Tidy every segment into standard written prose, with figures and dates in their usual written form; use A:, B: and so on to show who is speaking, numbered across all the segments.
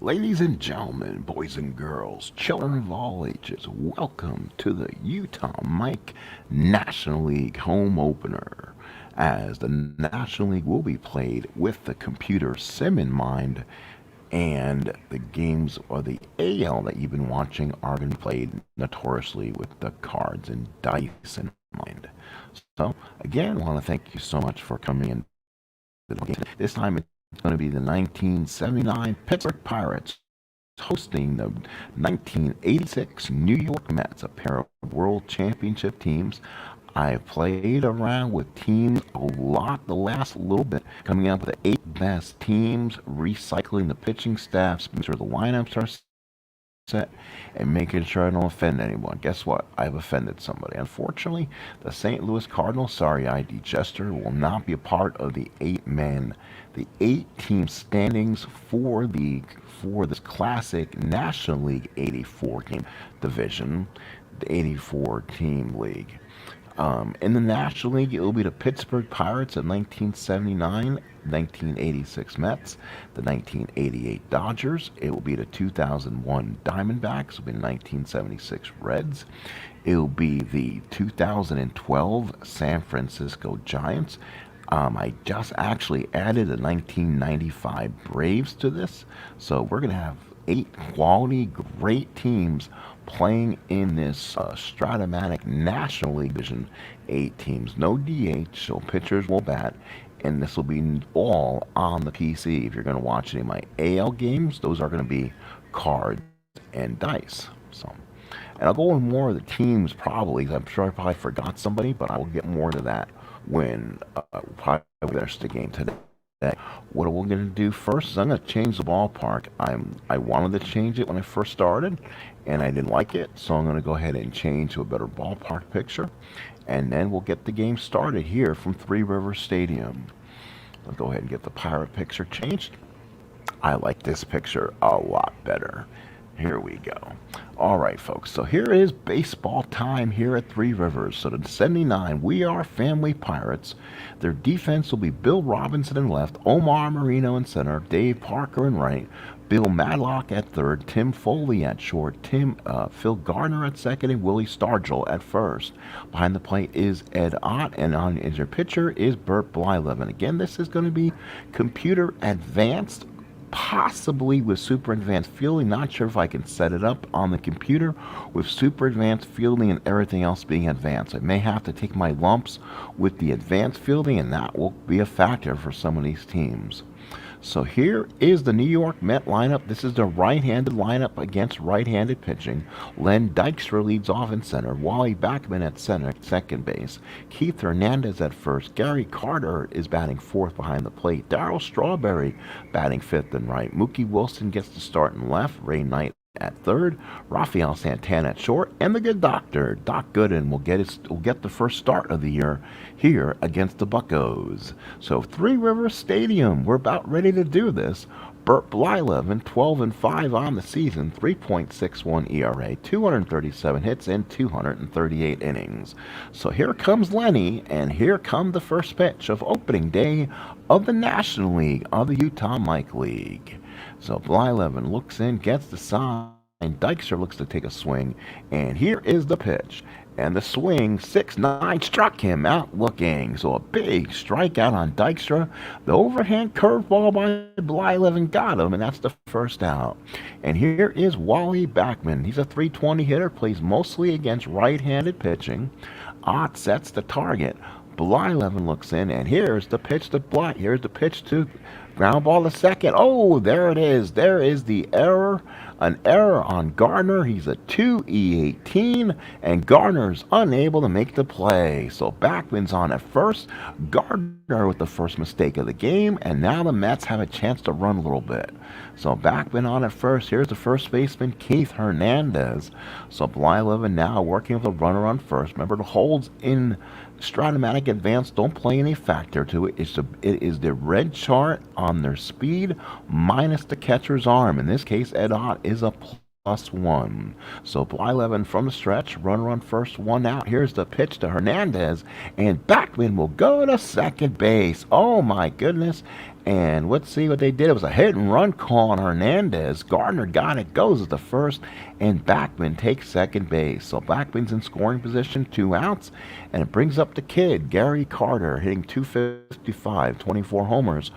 A: Ladies and gentlemen, boys and girls, children of all ages, welcome to the Utah Mike National League home opener. As the National League will be played with the computer sim in mind, and the games or the AL that you've been watching are going to be played notoriously with the cards and dice in mind. So, again, I want to thank you so much for coming in. This time it's going to be the 1979 Pittsburgh Pirates hosting the 1986 New York Mets, a pair of World Championship teams. I've played around with teams a lot the last little bit, coming up with the 8 best teams, recycling the pitching staffs, making sure the lineups are set, and making sure I don't offend anyone. Guess what? I've offended somebody. Unfortunately, the St. Louis Cardinals, sorry ID Jester, will not be a part of the 8 team standings for this classic National League 84 game division, the 84 team league. In the National League, it will be the Pittsburgh Pirates of 1979, 1986 Mets, the 1988 Dodgers. It will be the 2001 Diamondbacks. It will be the 1976 Reds. It will be the 2012 San Francisco Giants. I just actually added the 1995 Braves to this, so we're going to have 8 quality, great teams playing in this Stratomatic National League Division. 8 teams, no DH, so pitchers will bat, and this will be all on the PC. If you're going to watch any of my AL games, those are going to be cards and dice. So, and I'll go into more of the teams probably. I'm sure I probably forgot somebody, but I will get more to that when probably finish the game today. What we're going to do first is I'm going to change the ballpark. I wanted to change it when I first started, and I didn't like it, so I'm going to go ahead and change to a better ballpark picture, and then we'll get the game started here from Three Rivers Stadium. I'll go ahead and get the pirate picture changed. I like this picture a lot better. Here we go. All right, folks. So here is baseball time here at Three Rivers. So the 79, we are Family Pirates. Their defense will be Bill Robinson in left, Omar Marino in center, Dave Parker in right, Bill Madlock at third, Tim Foley at short, Phil Gardner at second, and Willie Stargell at first. Behind the plate is Ed Ott, and on as your pitcher is Burt Blyleven. Again, this is going to be computer advanced, possibly with super advanced fielding. Not sure if I can set it up on the computer with super advanced fielding and everything else being advanced. I may have to take my lumps with the advanced fielding, and that will be a factor for some of these teams. So here is the New York Met lineup. This is the right-handed lineup against right-handed pitching. Len Dykstra leads off in center. Wally Bachman at center, second base. Keith Hernandez at first. Gary Carter is batting fourth behind the plate. Darryl Strawberry batting fifth and right. Mookie Wilson gets the start in left. Ray Knight at third, Rafael Santana at short, and the good doctor, Doc Gooden, will get the first start of the year here against the Buccos. So Three Rivers Stadium, we're about ready to do this. Burt Blyleven, 12-5 on the season, 3.61 ERA, 237 hits, and 238 innings. So here comes Lenny, and here comes the first pitch of opening day of the National League of the Utah Mike League. So Blyleven looks in, gets the sign. Dykstra looks to take a swing, and here is the pitch. And the swing, 6-9, struck him out looking. So a big strikeout on Dykstra. The overhand curveball by Blyleven got him, and that's the first out. And here is Wally Bachman. He's a .320 hitter, plays mostly against right-handed pitching. Ott sets the target. Blyleven looks in, and here's the pitch to Bly. Here's the pitch to ground ball to second. Oh, there it is. There is the error. An error on Gardner. He's a 2E18, and Gardner's unable to make the play. So Bachman's on at first. Gardner with the first mistake of the game, and now the Mets have a chance to run a little bit. So Bachman on at first. Here's the first baseman, Keith Hernandez. So Blyleven now working with a runner on first. Remember, the holds in Stratomatic Advanced don't play any factor to it. It is the red chart on their speed minus the catcher's arm. In this case, Ed Ott is a +1. So Blyleven from the stretch, runner on first, one out. Here's the pitch to Hernandez, and Bachman will go to second base. Oh my goodness. And let's see what they did. It was a hit and run call on Hernandez. Gardner got it, goes to first, and Bachman takes second base. So Bachman's in scoring position, 2 outs, and it brings up the kid, Gary Carter, hitting .255, 24 homers,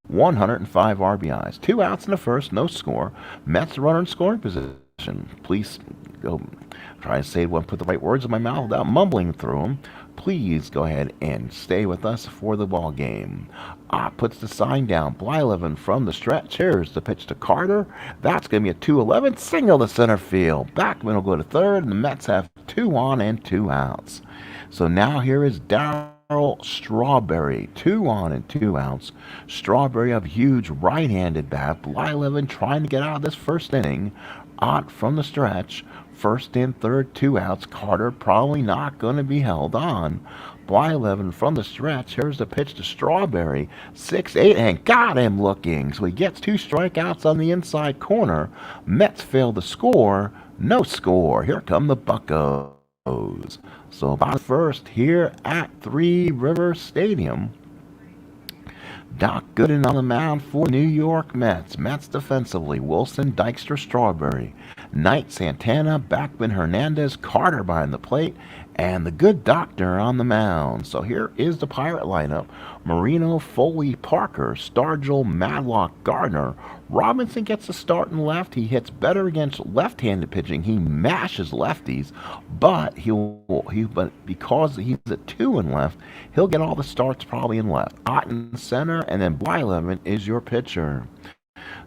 A: 105 RBIs. 2 outs in the first, no score. Mets runner in scoring position. Please go try to say one, put the right words in my mouth without mumbling through them. Please go ahead and stay with us for the ball game. Puts the sign down. Blyleven from the stretch. Here's the pitch to Carter. That's going to be a 2-11 single to center field. Bachman will go to third, and the Mets have 2 on and 2 outs. So now here is Darryl Strawberry, 2 on and 2 outs. Strawberry of huge right-handed bat. Blyleven trying to get out of this first inning. Ott from the stretch. First and third, 2 outs. Carter probably not going to be held on. Blyleven from the stretch. Here's the pitch to Strawberry. 6-8, and got him looking. So he gets 2 strikeouts on the inside corner. Mets fail to score. No score. Here come the Buccos. So about first here at Three Rivers Stadium. Doc Gooden on the mound for New York Mets. Mets defensively, Wilson, Dykstra, Strawberry. Knight, Santana, Bachman, Hernandez, Carter behind the plate, and the good doctor on the mound. So here is the Pirate lineup. Marino, Foley, Parker, Stargell, Madlock, Gardner. Robinson gets the start in left. He hits better against left-handed pitching. He mashes lefties, but because he's a 2 in left, he'll get all the starts probably in left. Ott in center, and then Blyleven is your pitcher.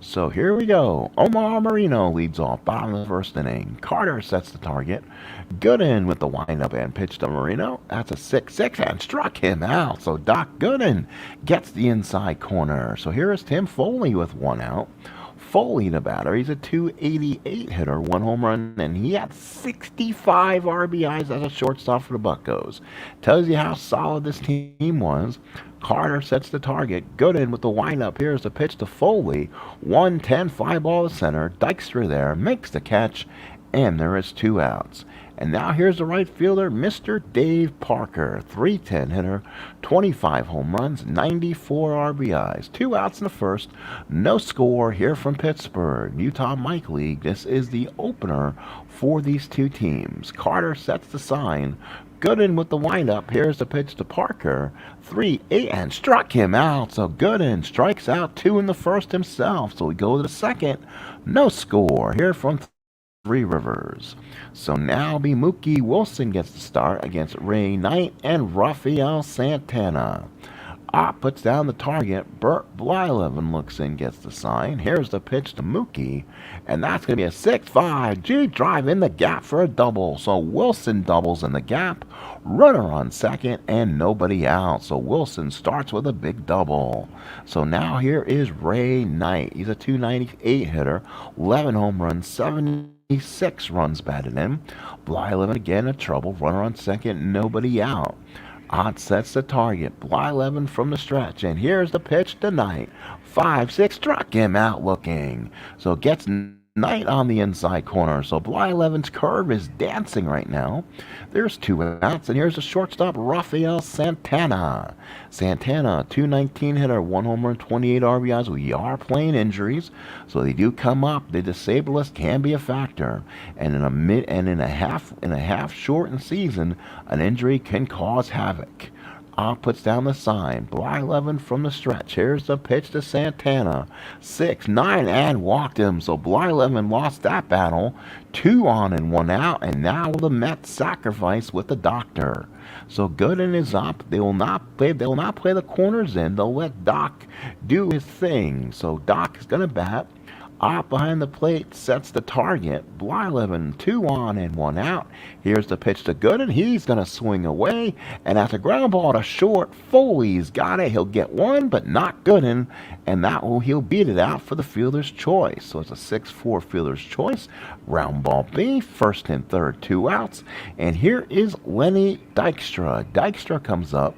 A: So here we go. Omar Marino leads off, bottom of the first inning. Carter sets the target. Gooden with the windup and pitch to Marino. That's a 6-6 and struck him out. So Doc Gooden gets the inside corner. So here is Tim Foley with 1 out. Foley, the batter, he's a .288 hitter, 1 home run, and he had 65 RBIs as a shortstop for the Buccos. Tells you how solid this team was. Carter sets the target. Gooden with the windup. Here's the pitch to Foley. 1-10, fly ball to center. Dykstra there, makes the catch, and there is 2 outs. And now here's the right fielder, Mr. Dave Parker, .310 hitter, 25 home runs, 94 RBIs, 2 outs in the first, no score here from Pittsburgh. Utah Mike League, this is the opener for these 2 teams. Carter sets the sign. Gooden with the windup. Here's the pitch to Parker. 3-8 and struck him out. So Gooden strikes out 2 in the first himself. So we go to the second. No score here from Three Rivers. So now Mookie Wilson gets the start against Ray Knight and Rafael Santana. Ott puts down the target. Bert Blyleven looks in, gets the sign. Here's the pitch to Mookie, and that's going to be a 6-5 G drive in the gap for a double. So Wilson doubles in the gap. Runner on second and nobody out. So Wilson starts with a big double. So now here is Ray Knight. He's a .298 hitter, 11 home runs, 76 runs batted in. Blyleven again in trouble. Runner on second, nobody out. Ott sets the target. Blyleven from the stretch. And here's the pitch to Knight. 5-6 struck him out looking. So gets Knight on the inside corner. So Blyleven's curve is dancing right now. There's 2 outs. And here's the shortstop, Rafael Santana. Santana, .219 hitter, 1 home run, 28 RBIs. We are playing injuries, so they do come up. The disabled list can be a factor. And in a half shortened season, an injury can cause havoc. Ott puts down the sign. Blyleven from the stretch. Here's the pitch to Santana. 6-9 and walked him. So Blyleven lost that battle. 2 on and 1 out. And now the Mets sacrifice with the doctor. So Gooden is up. They will not play the corners in. They'll let Doc do his thing. So Doc is gonna bat. Ott behind the plate sets the target. Blyleven 2 on and 1 out. Here's the pitch to Gooden. He's going to swing away. And that's a ground ball to short. Foley's got it. He'll get 1, but not Gooden. And he'll beat it out for the fielder's choice. So it's a 6-4 fielder's choice. Round ball B. First and third, 2 outs. And here is Lenny Dykstra. Dykstra comes up.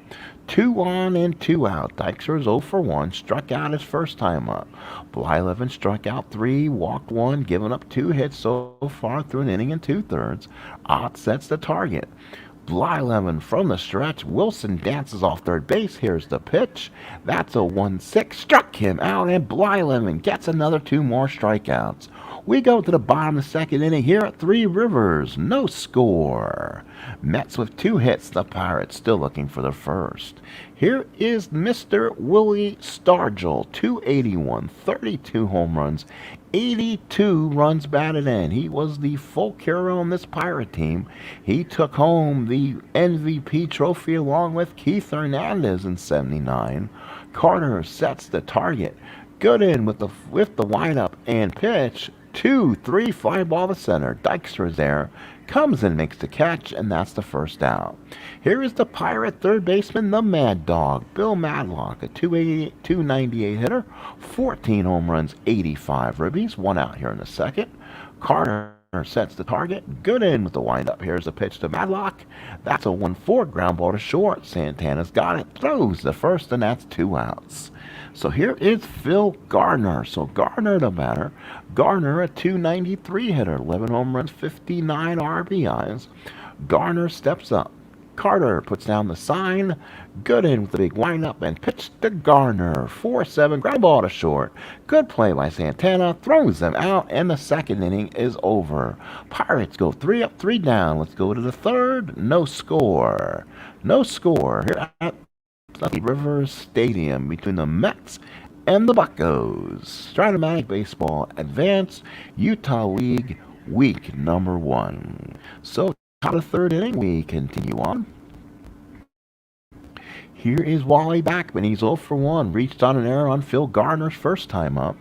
A: 2 on and 2 out. Dykstra is 0 for 1, struck out his first time up. Blyleven struck out 3, walked 1, giving up 2 hits so far through an inning and 2/3. Ott sets the target. Blyleven from the stretch. Wilson dances off third base. Here's the pitch. That's a 1-6. Struck him out, and Blyleven gets another 2 more strikeouts. We go to the bottom of the second inning here at Three Rivers. No score. Mets with 2 hits. The Pirates still looking for the first. Here is Mr. Willie Stargell. 281, 32 home runs, 82 runs batted in. He was the folk hero on this Pirate team. He took home the MVP trophy along with Keith Hernandez in 79. Carter sets the target. Gooden with the windup and pitch. 2-3 fly ball to center. Dykstra is there. Comes and makes the catch, and that's the first out. Here is the Pirate third baseman, the Mad Dog, Bill Madlock, a 298 hitter, 14 home runs, 85 ribbies, 1 out here in the second. Carter sets the target. Gooden with the windup. Here's the pitch to Madlock. That's a 1-4 ground ball to short. Santana's got it. Throws the first, and that's 2 outs. So here is Phil Garner. So Garner the batter. Garner, a 293 hitter, 11 home runs, 59 RBIs. Garner steps up. Carter puts down the sign. Gooden with the big windup and pitch to Garner. 4-7 ground ball to short. Good play by Santana. Throws them out, and the second inning is over. Pirates go 3 up, 3 down. Let's go to the third. No score. No score here at Three Rivers Stadium between the Mets and the Buccos. Stratomatic Baseball Advanced Utah League Week number 1. So, top of the third inning, we continue on. Here is Wally Bachman. He's 0 for 1. Reached on an error on Phil Garner's first time up.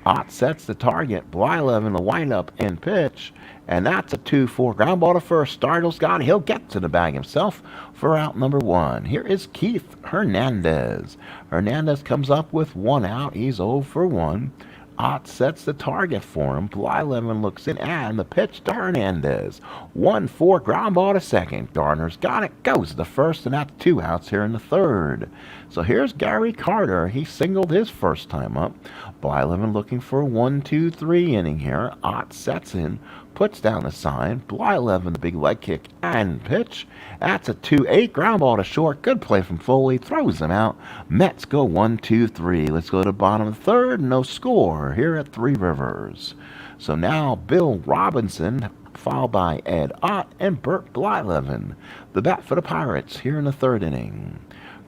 A: Ott sets the target. Blyleven the windup and pitch. And that's a 2-4 ground ball to first. Stargell's got it. He'll get to the bag himself for out number 1. Here is Keith Hernandez. Hernandez comes up with 1 out. He's 0 for 1. Ott sets the target for him. Blyleven looks in, and the pitch to Hernandez. 1-4 ground ball to second. Garner's got it. Goes to the first, and that's 2 outs here in the third. So here's Gary Carter. He singled his first time up. Blyleven looking for a 1-2-3 inning here. Ott sets in, puts down the sign. Blyleven the big leg kick and pitch. That's a 2-8 ground ball to short. Good play from Foley. Throws them out. Mets go 1-2-3. Let's go to the bottom of the third. No score here at Three Rivers. So now Bill Robinson, followed by Ed Ott and Bert Blyleven. The bat for the Pirates here in the third inning.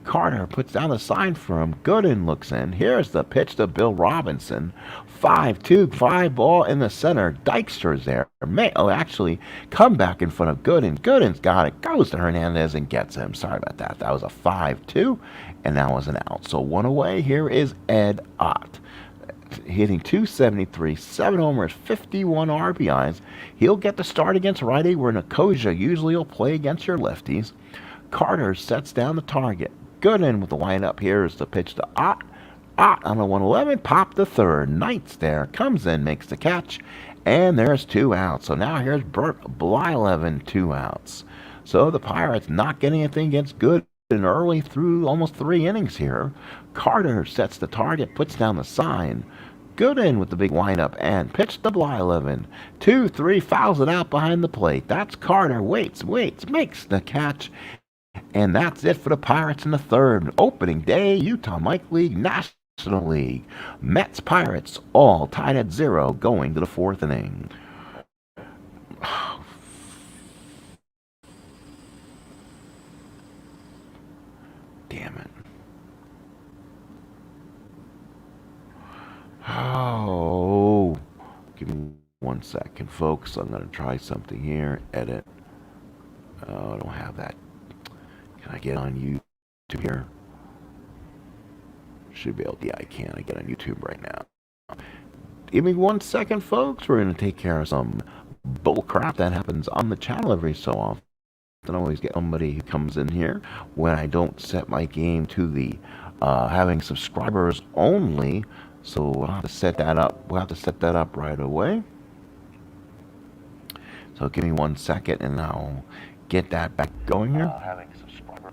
A: Carter puts down the sign for him. Gooden looks in. Here's the pitch to Bill Robinson. 5-2, 5 ball in the center. Dykstra's there. Actually, come back in front of Gooden. Gooden's got it. Goes to Hernandez and gets him. Sorry about that. That was a 5-2, and that was an out. So 1 away. Here is Ed Ott. Hitting 273, 7 homers, 51 RBIs. He'll get the start against righty, where Nicosia usually will play against your lefties. Carter sets down the target. Gooden with the windup. Here is the pitch to Ott. Ott on a 111, pop the third. Knight's there, comes in, makes the catch, and there's 2 outs. So now here's Bert Blyleven, 2 outs. So the Pirates not getting anything against Gooden early through almost 3 innings here. Carter sets the target, puts down the sign. Gooden with the big windup and pitch to Blyleven. 2-3, fouls it out behind the plate. That's Carter. Waits, makes the catch. And that's it for the Pirates in the third. Opening day, Utah Mike League, National League. Mets, Pirates, all tied at 0 going to the 4th inning. Damn it. Oh, give me 1 second, folks. I'm going to try something here. Edit. Oh, I don't have that. Can I get on YouTube here? Should be able to. Yeah, I can. I get on YouTube right now. Give me 1 second, folks. We're going to take care of some bull crap that happens on the channel every so often. I always get somebody who comes in here when I don't set my game to the having subscribers only. So we'll have to set that up. We'll have to set that up right away. So give me 1 second, and I'll get that back going here. Having subscriber.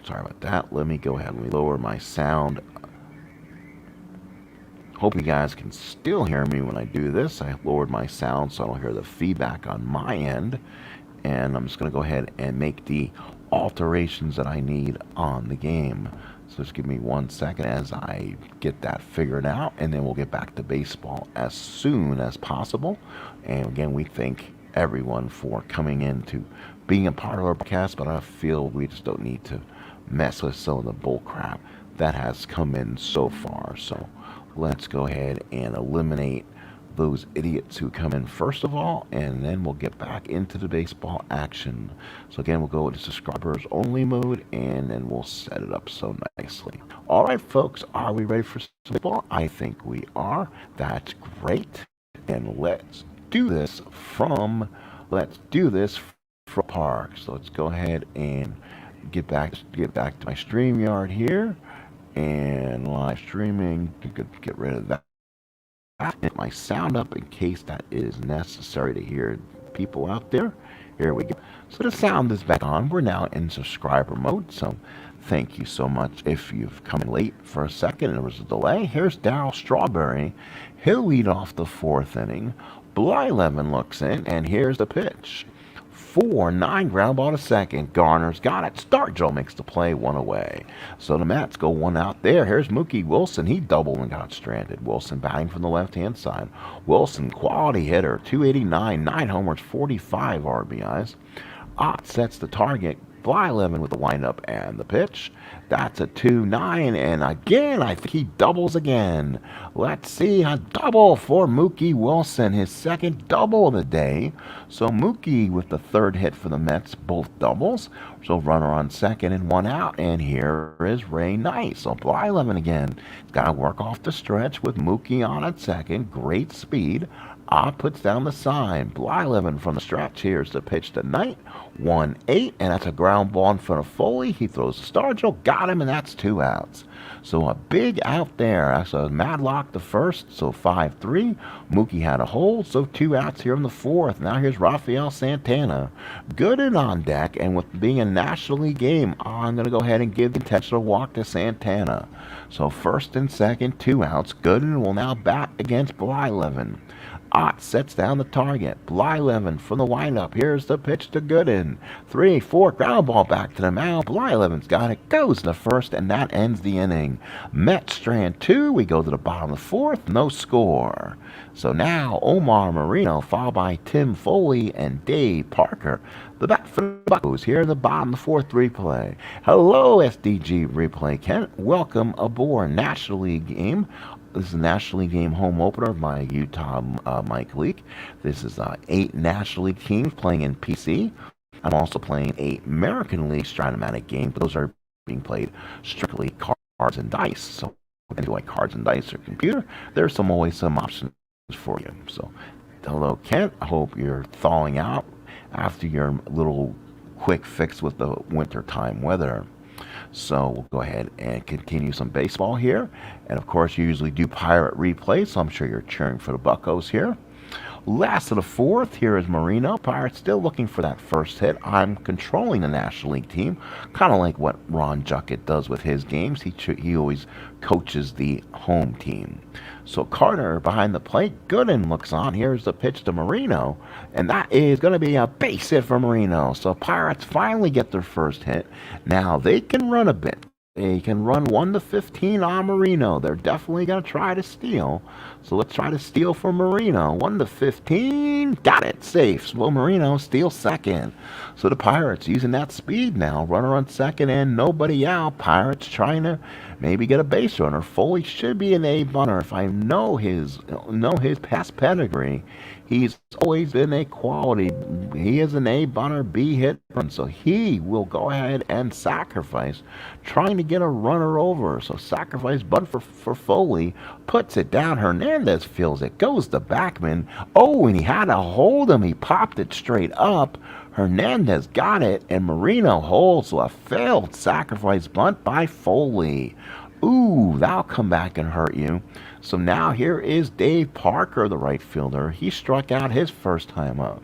A: Sorry about that. Let me go ahead and lower my sound. Hope you guys can still hear me when I do this. I lowered my sound so I don't hear the feedback on my end. And I'm just going to go ahead and make the alterations that I need on the game. So just give me 1 second as I get that figured out, and then we'll get back to baseball as soon as possible. And again, we thank everyone for coming in to being a part of our podcast, but I feel we just don't need to mess with some of the bull crap that has come in so far. So let's go ahead and eliminate those idiots who come in first of all, and then we'll get back into the baseball action. So again, we'll go into subscribers only mode, and then we'll set it up so nicely. All right, folks, are we ready for baseball? I think we are. That's great. And let's do this from Park. So let's go ahead and get back to my StreamYard here, and live streaming. Get rid of that. Get my sound up in case that is necessary to hear people out there. Here we go. So the sound is back on. We're now in subscriber mode. So thank you so much. If you've come in late for a second and there was a delay, here's Darryl Strawberry. He'll lead off the 4th inning. Blyleven looks in, and here's the pitch. 4-9 ground ball to second. Garner's got it. Stargell makes the play, 1 away. So the Mets go 1 out there. Here's Mookie Wilson. He doubled and got stranded. Wilson batting from the left-hand side. Wilson, quality hitter, 289, 9 homers, 45 RBIs. Ott sets the target. Blyleven with the windup and the pitch. That's a 2-9, and again, I think he doubles again. Let's see, a double for Mookie Wilson, his 2nd double of the day. So Mookie with the 3rd hit for the Mets, both doubles. So runner on 2nd and 1 out, and here is Ray Nice. So Blyleven again, he's got to work off the stretch with Mookie on at 2nd, great speed. Ott puts down the sign. Blyleven from the stretch. Here's the pitch tonight. 1-8, and that's a ground ball in front of Foley. He throws the Stargell, got him, and that's 2 outs. So a big out there. That's a Madlock the 1st, so 5-3. Mookie had a hold, so 2 outs here in the 4th. Now here's Rafael Santana. Gooden on deck, and with being a National League game, I'm going to go ahead and give the intentional walk to Santana. So 1st and 2nd, 2 outs. Gooden will now bat against Blyleven. Ott sets down the target. Blyleven from the windup. Here's the pitch to Gooden. 3-4 ground ball back to the mound. Blyleven's got it. Goes to the 1st, and that ends the inning. Mets strand 2. We go to the bottom of the 4th. No score. So now Omar Marino, followed by Tim Foley and Dave Parker. The bat for the Buccos here in the bottom of the 4th replay. Hello, SDG Replay Kent. Welcome aboard National League game. This is a National League game home opener of my Utah Mike League. This is 8 National League teams playing in PC. I'm also playing 8 American League Stratomatic games, but those are being played strictly cards and dice. So if you like cards and dice or computer, there's always some options for you. So hello, Kent. I hope you're thawing out after your little quick fix with the wintertime weather. So we'll go ahead and continue some baseball here. And of course, you usually do Pirate replay, so I'm sure you're cheering for the Buccos here. Last of the 4th, here is Marino. Pirates still looking for that 1st hit. I'm controlling the National League team, kind of like what Ron Juckett does with his games. He always coaches the home team. So Carter behind the plate. Gooden looks on. Here's the pitch to Marino, and that is going to be a base hit for Marino. So Pirates finally get their 1st hit. Now they can run a bit. They can run 1-15 on Marino. They're definitely going to try to steal. So let's try to steal for Marino. 1-15. Got it. Safe. So Marino steals 2nd. So the Pirates using that speed now. Runner on 2nd and nobody out. Pirates trying to maybe get a base runner. Foley should be an A bunter. If I know his past pedigree, he's always been a quality. He is an A bunter, B hit, so he will go ahead and sacrifice, trying to get a runner over. So sacrifice bunt for Foley, puts it down. Hernandez feels it, goes to Bachman. Oh, and he had to hold him. He popped it straight up. Hernandez got it, and Marino holds. So a failed sacrifice bunt by Foley. Ooh, that'll come back and hurt you. So now here is Dave Parker, the right fielder. He struck out his first time up.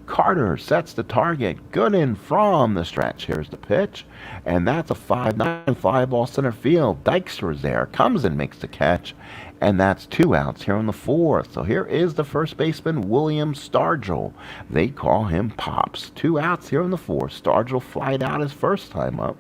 A: Carter sets the target. Gooden from the stretch. Here's the pitch. And that's a 5-9 fly ball center field. Dykstra's there. Comes and makes the catch. And that's 2 outs here in the 4th. So here is the first baseman, William Stargell. They call him Pops. 2 outs here in the 4th. Stargell flied out his first time up.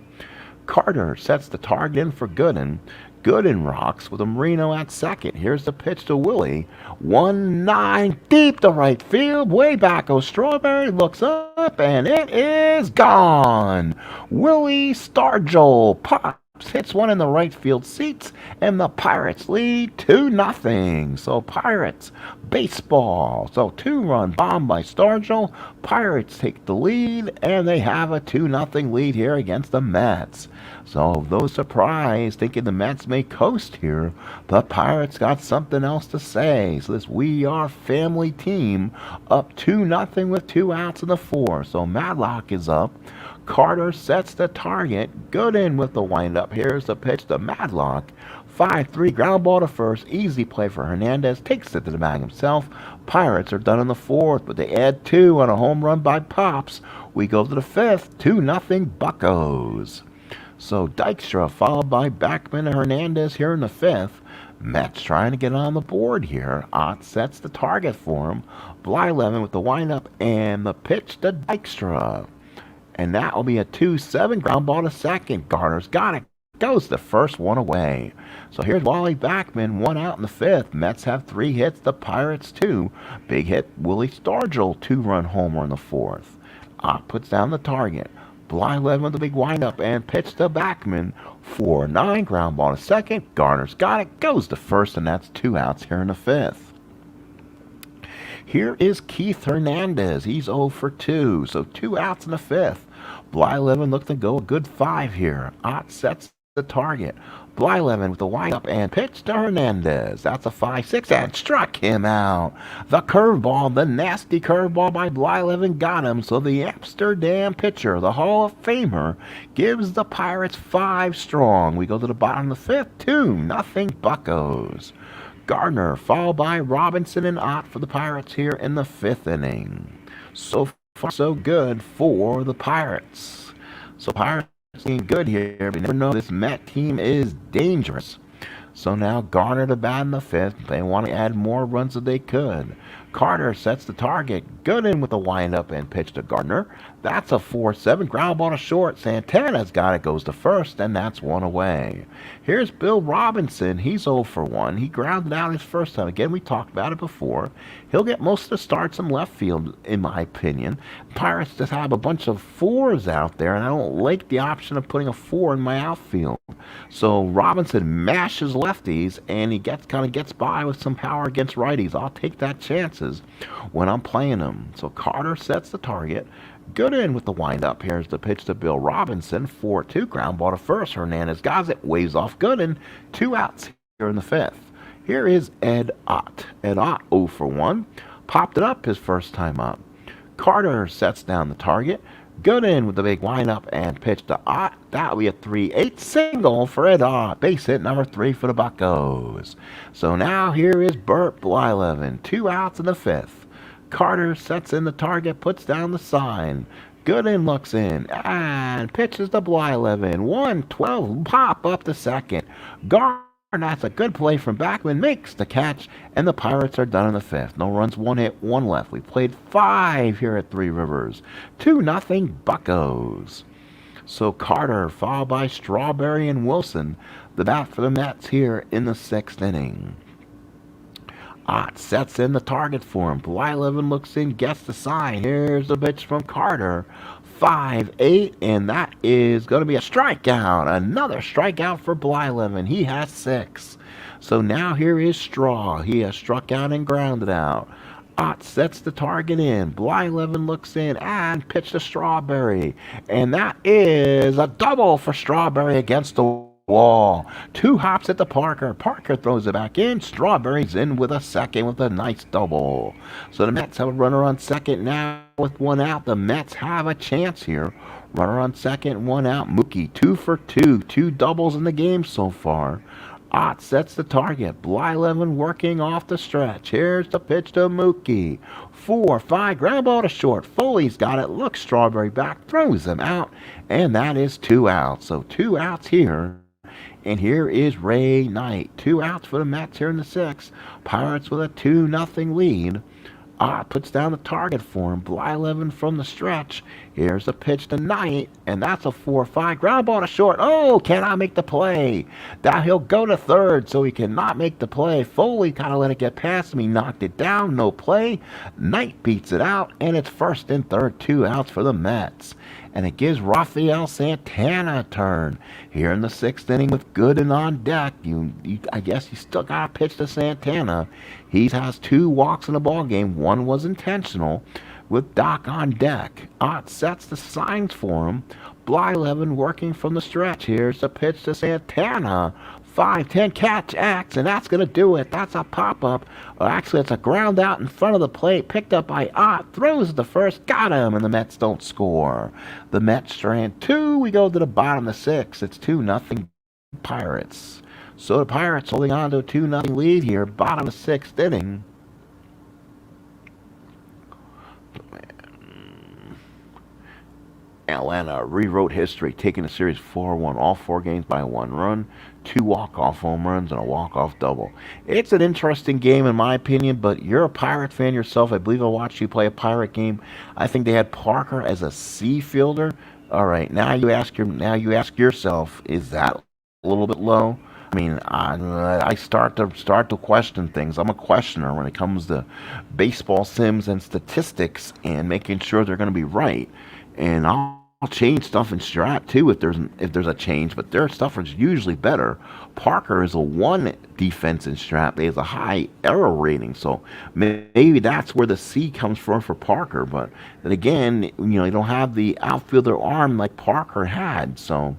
A: Carter sets the target in for Gooden. Gooden rocks with a Marino at second. Here's the pitch to Willie. 1-9 deep to right field. Way back goes Strawberry. Looks up and it is gone. Willie Stargell pops. Hits one in the right field seats, and the Pirates lead 2-0. So Pirates baseball. So 2-run bomb by Stargell. Pirates take the lead, and they have a 2-0 lead here against the Mets. So those surprised, thinking the Mets may coast here, the Pirates got something else to say. So this We Are Family team up 2-0 with 2 outs in the 4th. So Madlock is up. Carter sets the target. Gooden with the windup. Here's the pitch to Madlock. 5-3 ground ball to first. Easy play for Hernandez. Takes it to the bag himself. Pirates are done in the 4th, but they add 2 on a home run by Pops. We go to the 5th. 2-0 Buccos. So Dykstra followed by Bachman and Hernandez here in the 5th. Mets trying to get on the board here. Ott sets the target for him. Blyleven with the windup and the pitch to Dykstra. And that will be a 2-7 ground ball to second. Garner's got it. Goes the first one away. So here's Wally Bachman, 1 out in the 5th. Mets have 3 hits. The Pirates 2. Big hit Willie Stargell, 2-run homer in the 4th. Ott puts down the target. Blyleven with the big windup and pitch to Bachman. 4-9 ground ball to second. Garner's got it. Goes to first, and that's 2 outs here in the 5th. Here is Keith Hernandez. He's 0 for 2, so 2 outs in the 5th. Blyleven looked to go a good 5 here. Ott sets the target. Blyleven with the windup and pitch to Hernandez. That's a 5-6 and struck him out. The curveball, the nasty curveball by Blyleven got him. So the Amsterdam pitcher, the Hall of Famer, gives the Pirates 5 strong. We go to the bottom of the 5th, 2-0 Buccos. Gardner followed by Robinson and Ott for the Pirates here in the 5th inning. So far, so good for the Pirates. So Pirates being good here, but you never know, this Met team is dangerous. So now Garner to bat in the 5th. They want to add more runs than they could. Carter sets the target. Gooden with the windup and pitch to Gardner. That's a 4-7 ground ball to short. Santana's got it, goes to first, and that's 1 away. Here's Bill Robinson. He's 0 for 1. He grounded out his first time. Again, we talked about it before. He'll get most of the starts in left field, in my opinion. Pirates just have a bunch of 4s out there, and I don't like the option of putting a 4 in my outfield. So Robinson mashes lefties, and he kind of gets by with some power against righties. I'll take that chances when I'm playing him. So Carter sets the target. Gooden with the windup. Here's the pitch to Bill Robinson. 4-2 ground ball to first. Hernandez got it. Waves off Gooden. 2 outs here in the 5th. Here is Ed Ott. Ed Ott 0 for 1. Popped it up his first time up. Carter sets down the target. Gooden with the big windup and pitch to Ott. That'll be a 3-8 single for Ed Ott. Base hit number 3 for the Buccos. So now here is Burt Blyleven. 2 outs in the 5th. Carter sets in the target, puts down the sign. Gooden looks in and pitches to Blyleven. 1-12 pop up the second. Garner, that's a good play from Bachman, makes the catch, and the Pirates are done in the 5th. No runs, 1 hit, 1 left. We played 5 here at Three Rivers. 2-0 Buccos. So Carter followed by Strawberry and Wilson, the bat for the Mets here in the 6th inning. Ott sets in the target for him. Blyleven looks in, gets the sign. Here's the pitch from Carter. 5-8, and that is going to be a strikeout. Another strikeout for Blyleven. He has 6. So now here is Straw. He has struck out and grounded out. Ott sets the target in. Blyleven looks in and pitched to Strawberry. And that is a double for Strawberry against the wall. 2 hops at the Parker. Parker throws it back in. Strawberry's in with a second with a nice double. So the Mets have a runner on second now with 1 out. The Mets have a chance here. Runner on second, 1 out. Mookie 2 for 2. 2 doubles in the game so far. Ott sets the target. Blyleven working off the stretch. Here's the pitch to Mookie. 4-5, ground ball to short. Foley's got it. Looks Strawberry back, throws him out, and that is 2 outs. So 2 outs here. And here is Ray Knight. 2 outs for the Mets here in the 6th. Pirates with a 2-0 lead. Ott puts down the target for him. Blyleven from the stretch. Here's the pitch to Knight, and that's a 4-5. Ground ball to short. Oh, cannot make the play. Now he'll go to third, so he cannot make the play. Foley kind of let it get past him. He knocked it down. No play. Knight beats it out, and it's first and third. 2 outs for the Mets. And it gives Rafael Santana a turn. Here in the 6th inning with Gooden on deck. I guess you still got to pitch to Santana. He has 2 walks in the ball game. 1 was intentional. With Doc on deck. Ott sets the signs for him. Blyleven working from the stretch. Here's the pitch to Santana. 5-10 catch X, and that's going to do it. That's a pop-up. Actually, it's a ground out in front of the plate, picked up by Ott, throws the first, got him, and the Mets don't score. The Mets strand 2. We go to the bottom of the 6th. It's 2-0 Pirates. So the Pirates holding on to a 2-0 lead here, bottom of the 6th inning. Atlanta rewrote history, taking the series 4-1, all 4 games by 1 run, 2 walk-off home runs, and a walk-off double. It's an interesting game in my opinion, but you're a Pirate fan yourself. I believe I watched you play a Pirate game. I think they had Parker as a C fielder. All right, now you ask yourself, is that a little bit low? I mean, I start to question things. I'm a questioner when it comes to baseball sims and statistics and making sure they're going to be right. And I'll change stuff in Strat too if there's a change, but their stuff is usually better. Parker is a 1 defense in Strat. He has a high error rating, so maybe that's where the C comes from for Parker. But then again, you don't have the outfielder arm like Parker had. So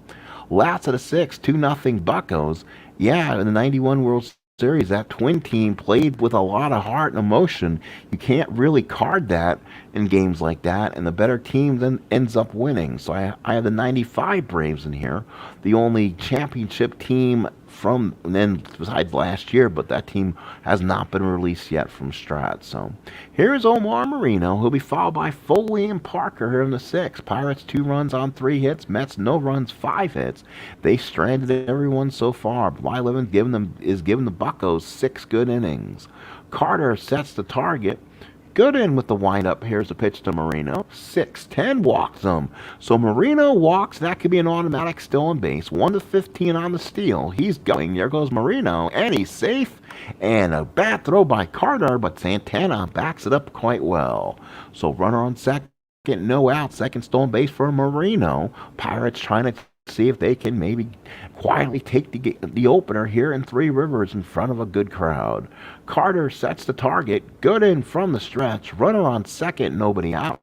A: last of the 6th, 2-0 Buccos. Yeah, in the '91 World Series, that twin team played with a lot of heart and emotion. You can't really card that in games like that, and the better team then ends up winning. So I have the '95 Braves in here, the only championship team from then besides last year, but that team has not been released yet from Strat. So here's Omar Marino. He'll be followed by Foley and Parker here in the 6th. Pirates 2 runs on 3 hits. Mets no runs, 5 hits. They stranded everyone so far. Blyleven is giving the Buccos 6 good innings. Carter sets the target. Gooden with the windup. Here's the pitch to Marino. 6-10 walks him. So Marino walks. That could be an automatic still on base. 1-15 on the steal. He's going. There goes Marino. And he's safe. And a bad throw by Carter, but Santana backs it up quite well. So runner on second. No out. Second stolen base for Marino. Pirates trying to see if they can maybe quietly take the opener here in Three Rivers in front of a good crowd. Carter sets the target. Gooden from the stretch. Runner on second. Nobody out.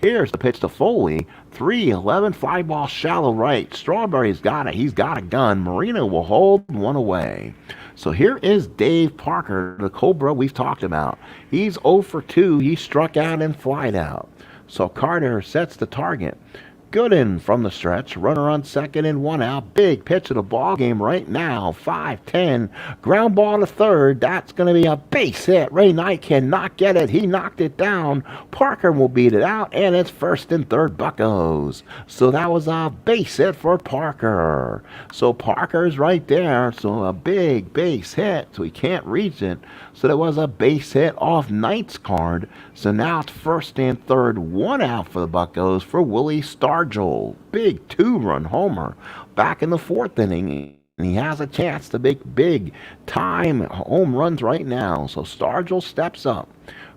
A: Here's the pitch to Foley. 3-11. Fly ball shallow right. Strawberry's got it. He's got a gun. Marino will hold 1 away. So here is Dave Parker, the Cobra we've talked about. He's 0 for 2. He struck out and flied out. So Carter sets the target. Gooden from the stretch. Runner on second and 1 out. Big pitch of the ball game right now. 5-10. Ground ball to third. That's going to be a base hit. Ray Knight cannot get it. He knocked it down. Parker will beat it out, and it's first and third Buccos. So that was a base hit for Parker. So Parker's right there. So a big base hit. So he can't reach it. So that was a base hit off Knight's card. So now it's first and third. 1 out for the Buccos for Willie Stargell. Big 2-run homer back in the 4th inning. And he has a chance to make big time home runs right now. So Stargell steps up.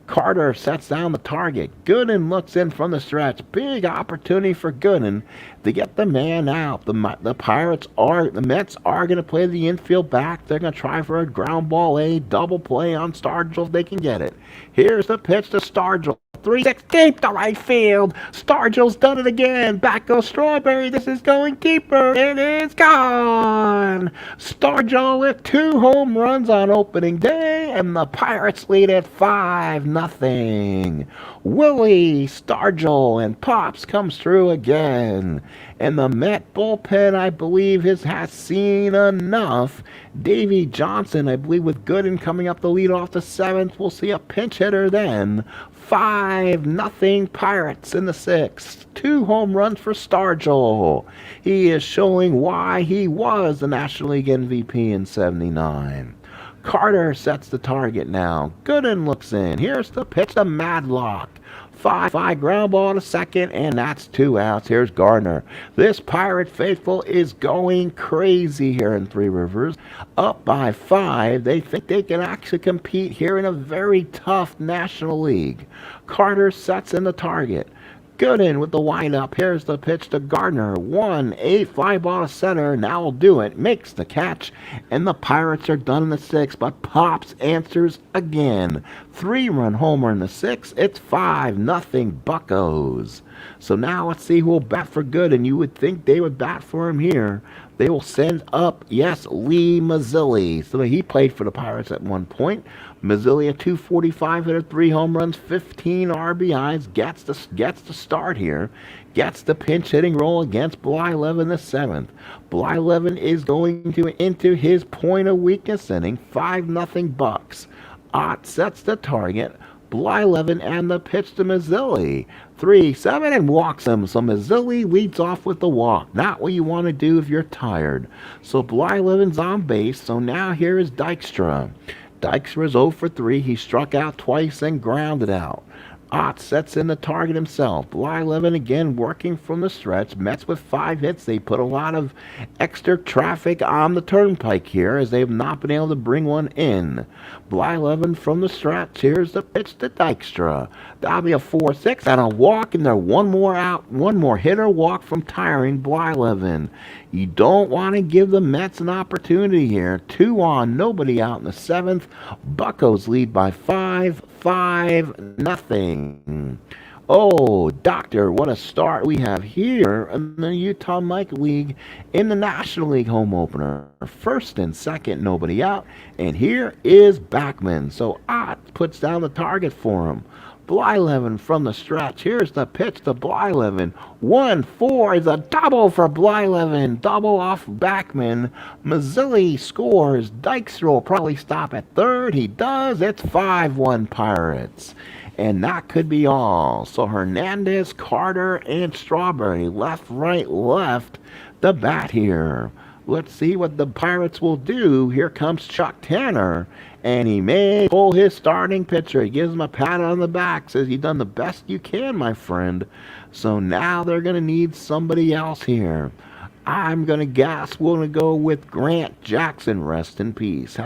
A: Carter sets down the target. Gooden looks in from the stretch. Big opportunity for Gooden to get the man out. The Mets are going to play the infield back. They're going to try for a ground ball, a double play on Stargell if they can get it. Here's the pitch to Stargell. 3-6 deep to right field. Stargell's done it again. Back goes Strawberry. This is going deeper. It is gone. Stargell with 2 home runs on opening day, and the Pirates lead at 5-0. Willie, Stargell, and Pops comes through again. And the Met bullpen, I believe, has seen enough. Davey Johnson, I believe, with Gooden coming up the lead off the 7th. We'll see a pinch hitter then. 5-0 Pirates in the 6th. 2 home runs for Stargell. He is showing why he was the National League MVP in '79. Carter sets the target now. Gooden looks in. Here's the pitch to Madlock. 5 ground ball to second, and that's 2 outs. Here's Gardner. This Pirate faithful is going crazy here in Three Rivers. Up by 5. They think they can actually compete here in a very tough National League. Carter sets in the target. Gooden with the windup. Here's the pitch to Gardner. 1-8 fly ball to center. Now will do it. Makes the catch. And the Pirates are done in the 6th. But Pops answers again. 3-run homer in the 6th. It's 5-0 Buccos. So now let's see who will bat for Gooden. You would think they would bat for him here. They will send up, yes, Lee Mazzilli. So he played for the Pirates at one point. Mazzilli at 245, hit 3 home runs, 15 RBIs, gets the start here, gets the pinch hitting role against Blyleven the 7th. Blyleven is going into his point of weakness inning, 5-0 Bucks. Ott sets the target. Blyleven and the pitch to Mazzilli. 3-7 and walks him. So Mazzilli leads off with the walk. Not what you want to do if you're tired. So Blyleven's on base. So now here is Dykstra. Dykstra is 0 for 3. He struck out twice and grounded out. Ott sets in the target himself. Blyleven again working from the stretch. Mets with 5 hits. They put a lot of extra traffic on the turnpike here as they have not been able to bring one in. Blyleven from the stretch. Here's the pitch to Dykstra. That'll be a 4-6 and a walk, and there one more out, one more hitter walk from tiring Blyleven. You don't want to give the Mets an opportunity here. 2 on, nobody out in the 7th. Buccos lead by 5-0. Oh, doctor, what a start we have here in the Utah Mike League in the National League home opener. 1st and 2nd, nobody out. And here is Bachman. So Ott puts down the target for him. Blyleven from the stretch. Here's the pitch to Blyleven. 1-4 is a double for Blyleven. Double off Bachman. Mazzilli scores. Dykstra will probably stop at 3rd. He does. It's 5-1 Pirates. And that could be all. So Hernandez, Carter, and Strawberry left, right, left the bat here. Let's see what the Pirates will do. Here comes Chuck Tanner, and he may pull his starting pitcher. He gives him a pat on the back, says you've done the best you can, my friend. So now they're going to need somebody else here. I'm going to guess we're going to go with Grant Jackson, rest in peace.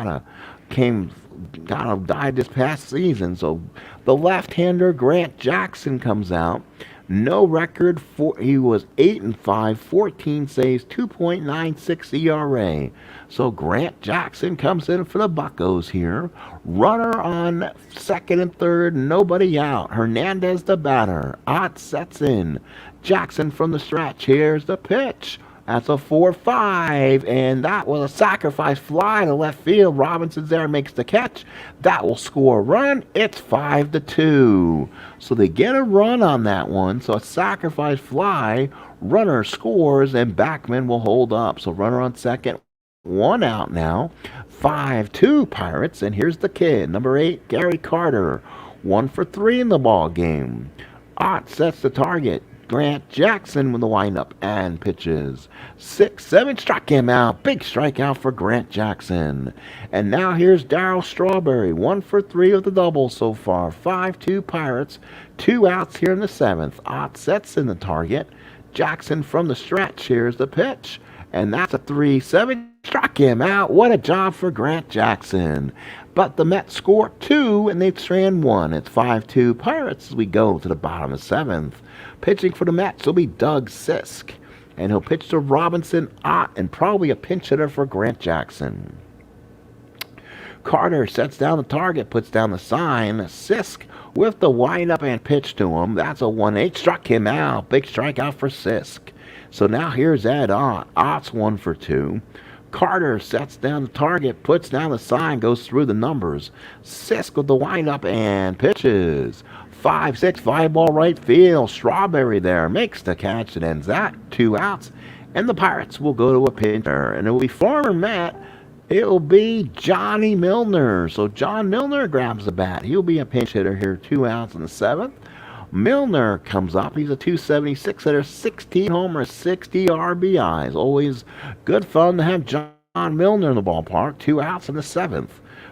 A: Died this past season. So the left-hander Grant Jackson comes out. No record. He was 8-5, 14 saves, 2.96 ERA. So Grant Jackson comes in for the Buccos here. Runner on 2nd and 3rd, nobody out. Hernandez the batter. Ott sets in. Jackson from the stretch. Here's the pitch. That's a 4-5, and that was a sacrifice fly to left field. Robinson's there, makes the catch. That will score a run. It's 5-2. So they get a run on that one. So a sacrifice fly, runner scores, and Bachman will hold up. So runner on 2nd, 1 out now. 5-2 Pirates, and here's the kid, number 8, Gary Carter. 1 for 3 in the ball game. Ott sets the target. Grant Jackson with the windup and pitches. 6-7 struck him out. Big strikeout for Grant Jackson. And now here's Darryl Strawberry. 1 for 3 with the double so far. 5-2 Pirates. 2 outs here in the 7th. Ott sets in the target. Jackson from the stretch. Here's the pitch. And that's a 3-7. Struck him out. What a job for Grant Jackson. But the Mets score 2 and they strand 1. It's 5-2 Pirates as we go to the bottom of 7th. Pitching for the Mets will be Doug Sisk. And he'll pitch to Robinson, Ott, and probably a pinch hitter for Grant Jackson. Carter sets down the target, puts down the sign. Sisk with the windup and pitch to him. That's a 1-8. Struck him out. Big strikeout for Sisk. So now here's Ed Ott. Ott's 1 for 2. Carter sets down the target, puts down the sign, goes through the numbers. Sisk with the windup and pitches. 5-6, fly ball right field. Strawberry there makes the catch. It ends that. 2 outs. And the Pirates will go to a pincher. And it will be former Met. It will be Johnny Milner. So John Milner grabs the bat. He'll be a pinch hitter here. 2 outs in the 7th. Milner comes up. He's a 276 hitter, 16 homers, 60 RBIs. Always good fun to have John Milner in the ballpark. 2 outs in the 7th.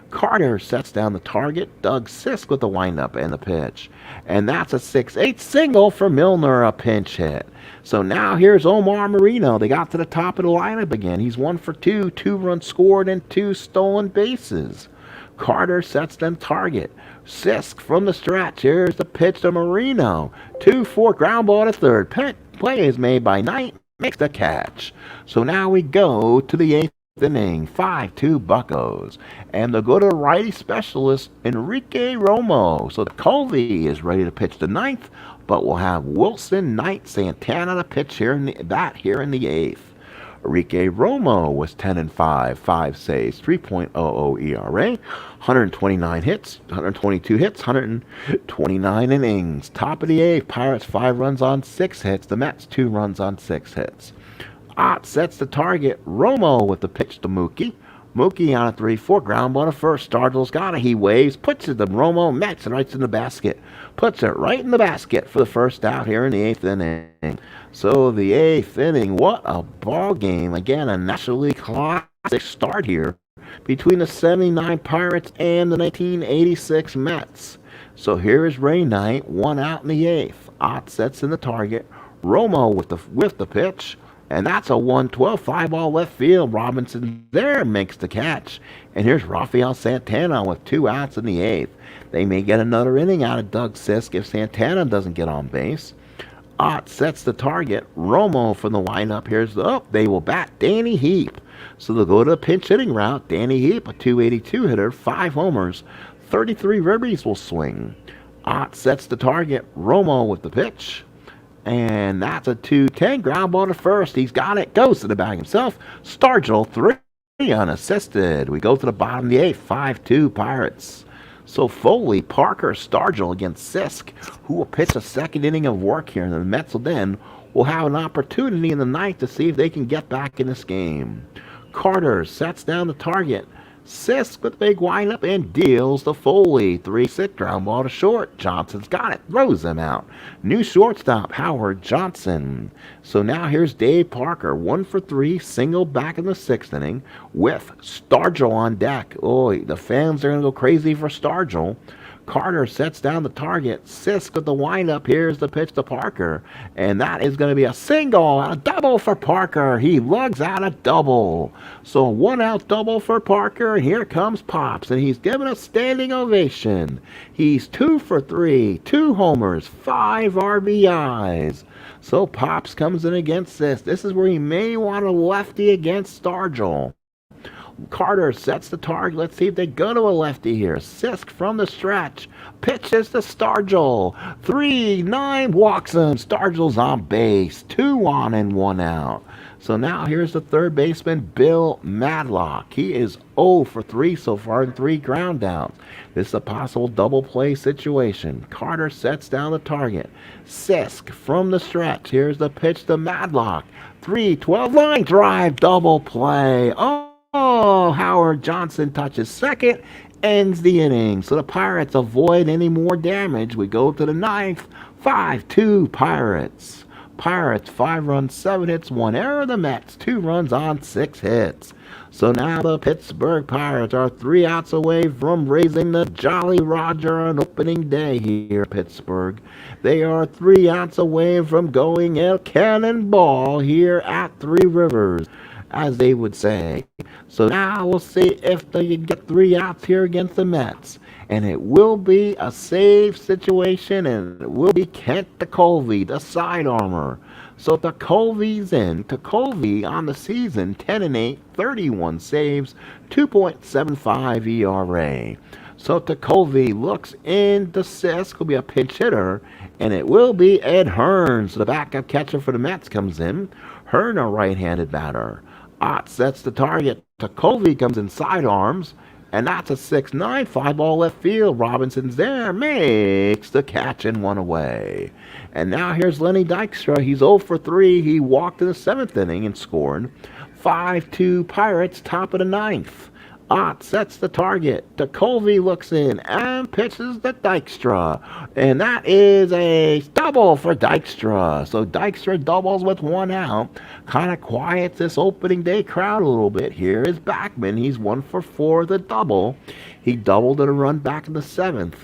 A: Carter sets down the target. Doug Sisk with the windup and the pitch. And that's a 6-8 single for Milner, a pinch hit. So now here's Omar Marino. They got to the top of the lineup again. He's 1 for 2, 2 runs scored, and 2 stolen bases. Carter sets them target. Sisk from the stretch. Here's the pitch to Marino. 2-4 ground ball to third. Play is made by Knight. Makes the catch. So now we go to the 8th inning. 5-2 Buccos. And they'll go to righty specialist Enrique Romo. So the Colby is ready to pitch the 9th. But we'll have Wilson, Knight, Santana to pitch here in the 8th. Enrique Romo was 10-5, 5 saves, 3.00 ERA, 129 hits, 122 hits, 129 innings. Top of the 8th, Pirates 5 runs on 6 hits, the Mets 2 runs on 6 hits. Ott sets the target. Romo with the pitch to Mookie. Mookie on a 3-4 ground ball to first. Stargell's got it. He waves, puts it to Romo, Mets it right in the basket. Puts it right in the basket for the first out here in the 8th inning. So the 8th inning, what a ball game. Again, a National League classic start here between the 79 Pirates and the 1986 Mets. So here is Ray Knight, 1 out in the 8th. Ott sets in the target. Romo with the pitch. And that's a 1-12 fly ball left field. Robinson there makes the catch. And here's Rafael Santana with 2 outs in the 8th. They may get another inning out of Doug Sisk if Santana doesn't get on base. Ott sets the target. Romo from the windup. They will bat Danny Heap. So they'll go to the pinch hitting route. Danny Heap, a 282 hitter, 5 homers, 33 ribbies will swing. Ott sets the target. Romo with the pitch. And that's a 2-10 ground ball to first. He's got it. Goes to the bag himself. Stargell 3 unassisted. We go to the bottom of the 8th. 5-2 Pirates. So Foley, Parker, Stargell against Sisk, who will pitch a second inning of work here. And the Mets will have an opportunity in the 9th to see if they can get back in this game. Carter sets down the target. Sisk with the big windup and deals to Foley. 3-6 ground ball to short. Johnson's got it. Throws him out. New shortstop, Howard Johnson. So now here's Dave Parker. 1 for 3. Single back in the 6th inning with Stargell on deck. Oh, the fans are going to go crazy for Stargell. Carter sets down the target. Sisk with the windup. Here's the pitch to Parker. And that is going to be a single and a double for Parker. He lugs out a double. So 1 out double for Parker. And here comes Pops. And he's given a standing ovation. He's 2 for 3. 2 homers. 5 RBIs. So Pops comes in against this. This is where he may want a lefty against Stargell. Carter sets the target. Let's see if they go to a lefty here. Sisk from the stretch. Pitches to Stargell. 3-9 walks him. Stargell's on base. 2 on and 1 out. So now here's the third baseman, Bill Madlock. He is 0 for 3 so far in 3 ground outs. This is a possible double play situation. Carter sets down the target. Sisk from the stretch. Here's the pitch to Madlock. 3-12 line drive. Double play. Oh, Howard Johnson touches second, ends the inning. So the Pirates avoid any more damage. We go to the 9th, 5-2 Pirates. Pirates, 5 runs, 7 hits, 1 error. The Mets, 2 runs on 6 hits. So now the Pittsburgh Pirates are 3 outs away from raising the Jolly Roger on opening day here in Pittsburgh. They are 3 outs away from going El Cannonball here at 3 Rivers, as they would say. So now we'll see if they can get 3 outs here against the Mets. And it will be a save situation, and it will be Kent Tekulve, the side armor. So Tekulve's in. Tekulve on the season, 10-8, 31 saves, 2.75 ERA. So Takovi looks in the Sisk, will be a pinch hitter, and it will be Ed Hearn. So the backup catcher for the Mets comes in. Hearn, a right-handed batter. Ott sets the target. Takovi comes in sidearms, and that's a 6-9 5-ball left field. Robinson's there, makes the catch and one away. And now here's Lenny Dykstra. He's 0 for 3. He walked in the 7th inning and scored. 5-2 Pirates, top of the 9th. Ott sets the target. Takovi looks in and pitches to Dykstra. And that is a double for Dykstra. So Dykstra doubles with 1 out. Kind of quiets this opening day crowd a little bit. Here is Bachman. He's 1 for 4, the double. He doubled in a run back in the 7th.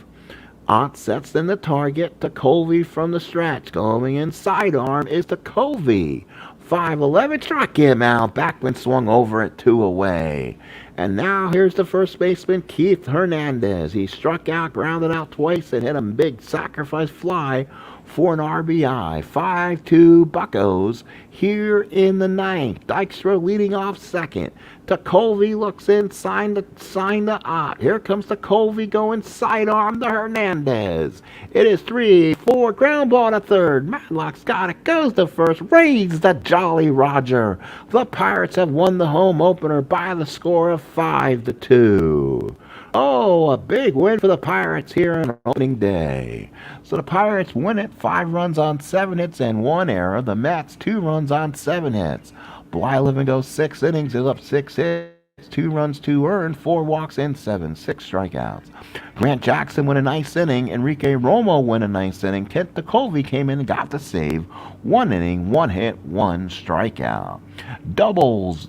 A: Ott sets in the target. Takovi from the stretch. Going in sidearm is Takovi. 5-11 struck him out. Bachman swung over it 2 away. And now here's the first baseman, Keith Hernandez. He struck out, grounded out twice, and hit a big sacrifice fly for an RBI. 5-2 Buccos here in the 9th. Dykstra leading off second. Takovi looks in, sign the Ott. Here comes Takovi going sidearm to Hernandez. It is 3-4, ground ball to third. Matlock's got it, goes to first, raises the Jolly Roger. The Pirates have won the home opener by the score of 5-2. Oh, a big win for the Pirates here on opening day. So the Pirates win it, 5 runs on 7 hits and 1 error. The Mets, 2 runs on 7 hits. Blyleven goes 6 innings, is up 6 hits, 2 runs, 2 earned, 4 walks, and 6 strikeouts. Grant Jackson won a nice inning. Enrique Romo won a nice inning. Kent Takovi came in and got the save. 1 inning, 1 hit, 1 strikeout. Doubles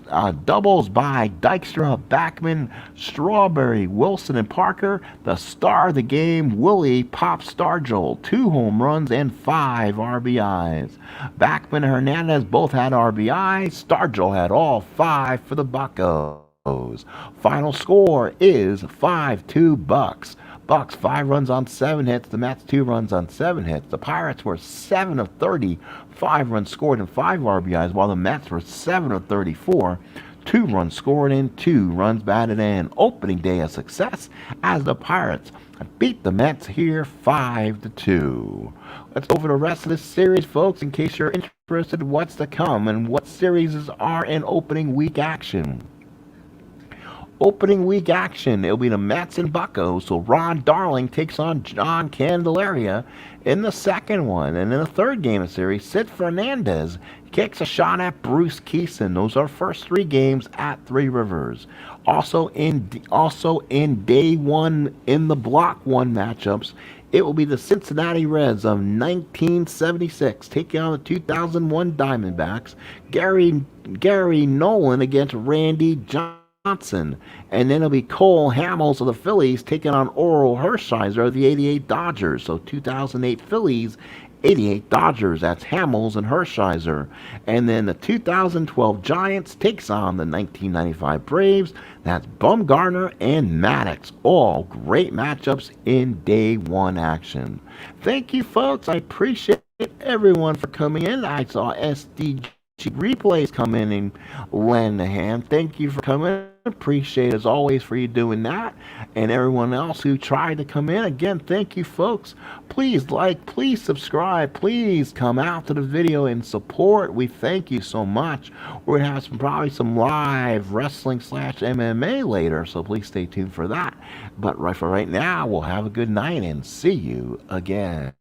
A: by Dykstra, Bachman, Strawberry, Wilson, and Parker. The star of the game, Willie Pop Stargell, 2 home runs and 5 RBIs. Bachman and Hernandez both had RBIs. Stargell had all 5 for the Buccos. Final score is 5-2 Bucks. Bucks 5 runs on 7 hits. The Mets 2 runs on 7 hits. The Pirates were 7 of 30, 5 runs scored and 5 RBIs, while the Mets were 7 of 34, 2 runs scored and 2 runs batted in. Opening day a success as the Pirates beat the Mets here 5-2. Let's go over the rest of this series, folks, in case you're interested in what's to come and what series are in opening week action. Opening week action, it'll be the Mets and Buccos. So Ron Darling takes on John Candelaria in the second one. And in the third game of the series, Sid Fernandez kicks a shot at Bruce Keeson. Those are first 3 games at Three Rivers. Also in day 1 in the block 1 matchups, it will be the Cincinnati Reds of 1976 taking on the 2001 Diamondbacks. Gary Nolan against Randy Johnson. And then it'll be Cole Hamels of the Phillies taking on Oral Hershiser of the 88 Dodgers. So 2008 Phillies, 88 Dodgers. That's Hamels and Hershiser. And then the 2012 Giants takes on the 1995 Braves. That's Bumgarner and Maddox. All great matchups in day 1 action. Thank you, folks. I appreciate everyone for coming in. I saw SDG Replays come in and lend a hand. Thank you for coming. Appreciate as always for you doing that, and everyone else who tried to come in. Again, thank you, folks. Please like, please subscribe, please come out to the video and support. We thank you so much. We're gonna have probably some live wrestling / MMA later, so please stay tuned for that. But for right now, we'll have a good night and see you again.